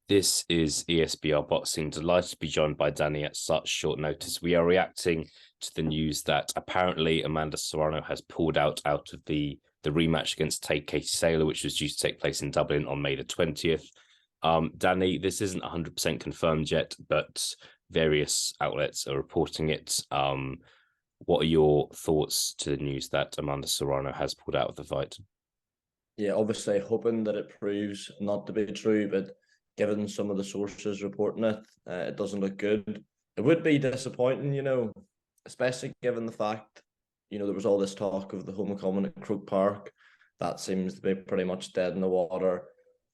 This is ESBR Boxing. Delighted to be joined by Danny at such short notice. We are reacting to the news that apparently Amanda Serrano has pulled out of the rematch against Katie Taylor, which was due to take place in Dublin on May the 20th. Danny, this isn't 100% confirmed yet, but various outlets are reporting it. What are your thoughts to the news that Amanda Serrano has pulled out of the fight? Yeah, obviously hoping that it proves not to be true, but given some of the sources reporting it, it doesn't look good. It would be disappointing, especially given the fact, there was all this talk of the homecoming at Croke Park. That seems to be pretty much dead in the water.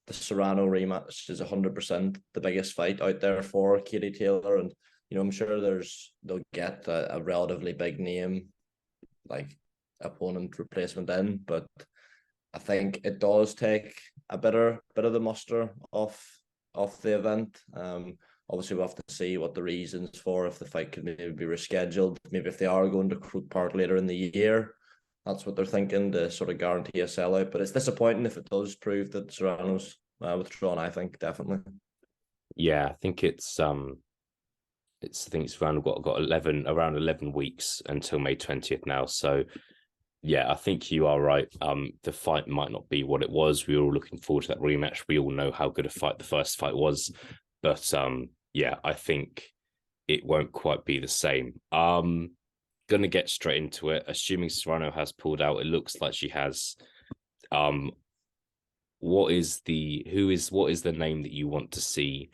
The Serrano rematch is 100% the biggest fight out there for Katie Taylor, and I'm sure they'll get a relatively big name like opponent replacement in, but I think it does take a bit of the muster off the event. Obviously we'll have to see what the reasons for if the fight could maybe be rescheduled. Maybe if they are going to Croke Park later in the year, that's what they're thinking to sort of guarantee a sellout. But it's disappointing if it does prove that Serrano's withdrawn. I think definitely. Yeah, I think it's around got 11 weeks until May 20th now. So yeah, I think you are right. The fight might not be what it was. We were all looking forward to that rematch. We all know how good a fight the first fight was, but yeah, I think it won't quite be the same. Gonna get straight into it. Assuming Serrano has pulled out, it looks like she has. Um, what is the name that you want to see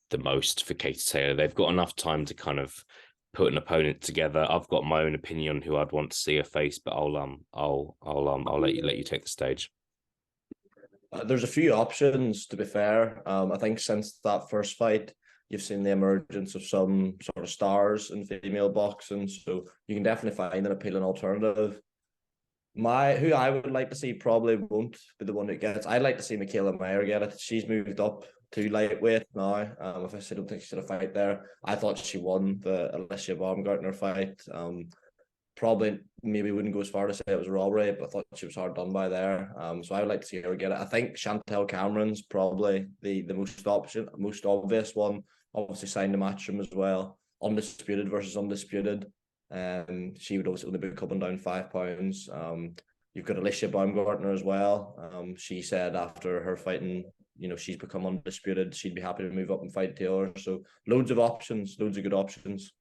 the most for Katie Taylor? They've got enough time to kind of put an opponent together. I've got my own opinion on who I'd want to see her face, but I'll let you take the stage. There's a few options, to be fair. I think since that first fight, you've seen the emergence of some sort of stars in female boxing, so you can definitely find an appealing alternative. Who I would like to see probably won't be the one that gets. I'd like to see Michaela Meyer get it. She's moved up to lightweight now. I don't think she's gonna fight there. I thought she won the Alicia Baumgartner fight. Probably maybe wouldn't go as far to say it was a robbery, but I thought she was hard done by there. So I would like to see her get it. I think Chantel Cameron's probably the most obvious one. Obviously signed a matchroom as well. Undisputed versus undisputed. She would also only be coming down £5. You've got Alicia Baumgartner as well. She said after her fighting, she's become undisputed. She'd be happy to move up and fight Taylor. So loads of options, loads of good options.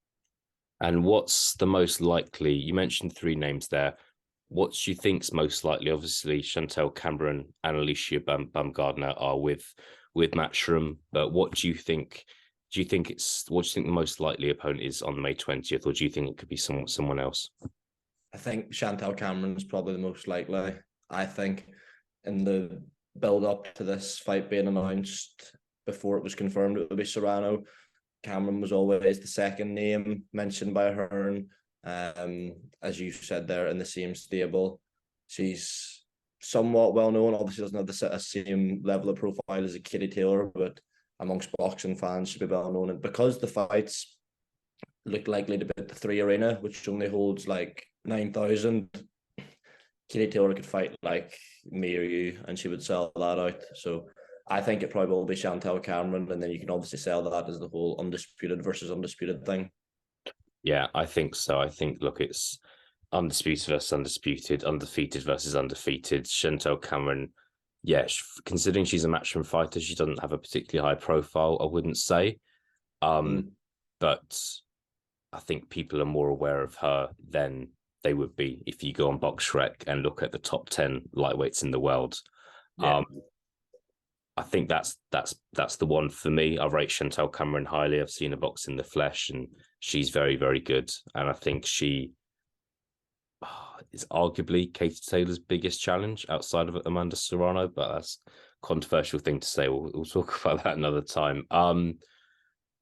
And what's the most likely? You mentioned three names there. What do you think's most likely? Obviously, Chantel Cameron and Alicia Baumgartner are with Matchroom, but what do you think? Do you think the most likely opponent is on May 20th, or do you think it could be someone else? I think Chantel Cameron's probably the most likely. I think in the build up to this fight being announced, before it was confirmed it would be Serrano, Cameron was always the second name mentioned by Hearn. As you said there, in the same stable. She's somewhat well known. Obviously, doesn't have the same level of profile as a Katie Taylor, but amongst boxing fans, she'd be well known. And because the fights look likely to be at the 3 Arena, which only holds like 9,000, Katie Taylor could fight like me or you, and she would sell that out. So I think it probably will be Chantel Cameron, and then you can obviously sell that as the whole undisputed versus undisputed thing. Yeah, I think so. I think, look, it's undisputed versus undisputed, undefeated versus undefeated. Chantel Cameron, yeah, considering she's a matchroom fighter, she doesn't have a particularly high profile, I wouldn't say. But I think people are more aware of her than they would be if you go on BoxRec and look at the top 10 lightweights in the world. Yeah. I think that's the one for me. I rate Chantel Cameron highly. I've seen her box in the flesh, and she's very, very good. And I think she is arguably Katie Taylor's biggest challenge outside of Amanda Serrano, but that's a controversial thing to say. We'll talk about that another time.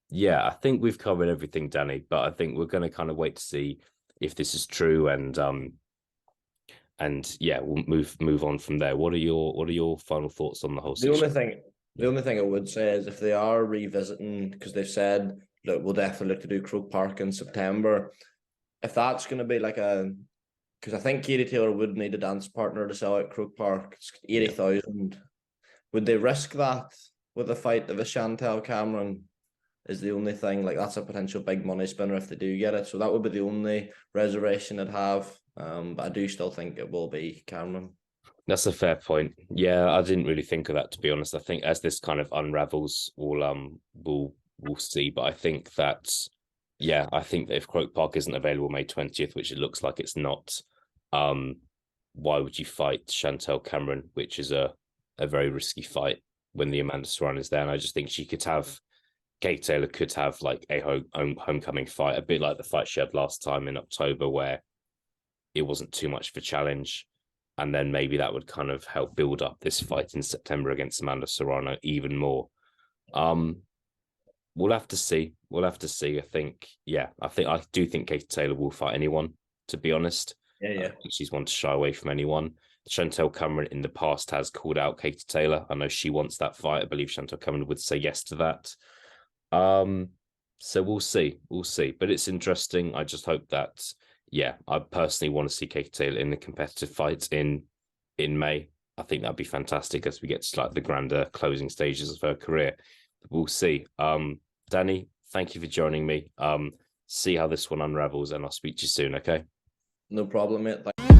Yeah, I think we've covered everything, Danny, but I think we're going to kind of wait to see if this is true, and yeah, we'll move on from there. What are your final thoughts on the whole situation? The only thing I would say is if they are revisiting, because they've said, look, we'll definitely look to do Croke Park in September. If that's going to be like because I think Katie Taylor would need a dance partner to sell out Croke Park. It's 80,000. Would they risk that? with the fight of a Chantel Cameron is the only thing. Like that's a potential big money spinner if they do get it. So that would be the only reservation I'd have. But I do still think it will be Cameron. That's a fair point. Yeah, I didn't really think of that, to be honest. I think as this kind of unravels, we'll see. But I think that yeah, I think that if Croke Park isn't available May 20th, which it looks like it's not, um, why would you fight Chantel Cameron, which is a very risky fight when the Amanda Serrano is there? And I just think she could have Kate Taylor could have like a homecoming fight, a bit like the fight she had last time in October, where it wasn't too much of a challenge. And then maybe that would kind of help build up this fight in September against Amanda Serrano even more. Um, we'll have to see. We'll have to see. I do think Katie Taylor will fight anyone, to be honest. Yeah, I yeah. don't think she's one to shy away from anyone. Chantel Cameron in the past has called out Katie Taylor. I know she wants that fight. I believe Chantel Cameron would say yes to that. So we'll see. We'll see. But it's interesting. I just hope that, yeah, I personally want to see Katie Taylor in the competitive fight in May. I think that'd be fantastic as we get to like the grander closing stages of her career. We'll see. Danny, thank you for joining me. See how this one unravels, and I'll speak to you soon, okay? No problem, mate.